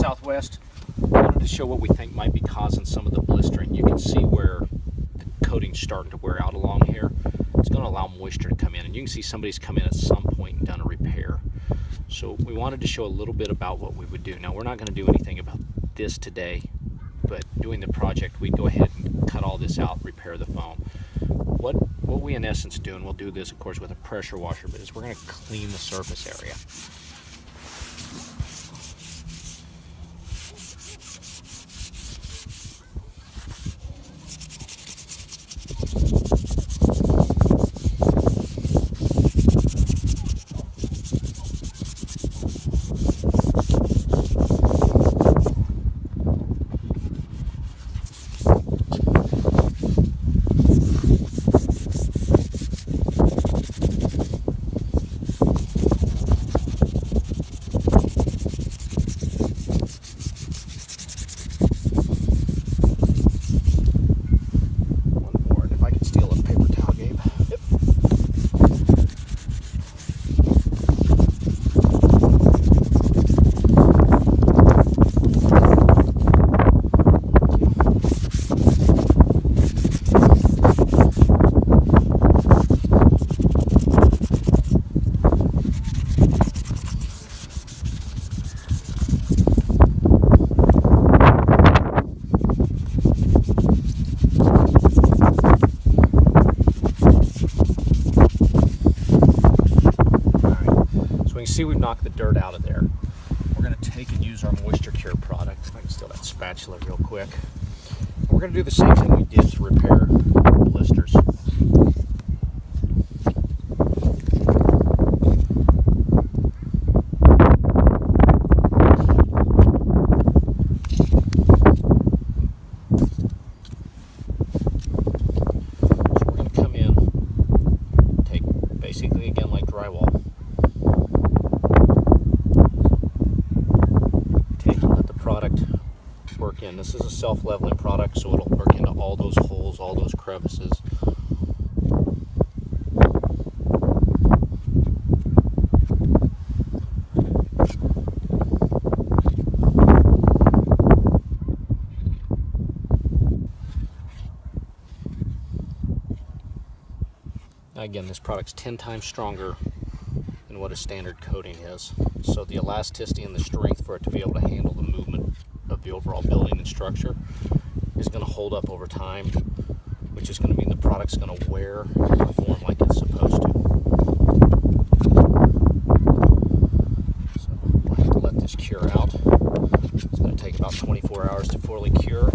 Southwest. I wanted to show what we think might be causing some of the blistering. You can see where the coating's starting to wear out along here. It's going to allow moisture to come in, and you can see somebody's come in at some point and done a repair. So we wanted to show a little bit about what we would do. Now, we're not going to do anything about this today, but doing the project, we'd go ahead and cut all this out, repair the foam. What we in essence do, and we'll do this of course with a pressure washer, but is we're going to clean the surface area. See, we've knocked the dirt out of there. We're going to take and use our Moisture Cure product. I can steal that spatula real quick. We're going to do the same thing we did to repair blisters. So we're going to come in, take basically again like drywall. Work in. This is a self-leveling product, so it'll work into all those holes, all those crevices. Now again, this product's 10 times stronger than what a standard coating is, so the elasticity and the strength for it to be able to handle the movement of the overall building and structure is going to hold up over time, which is going to mean the product's going to wear and perform like it's supposed to. So we'll have to let this cure out. It's going to take about 24 hours to fully cure.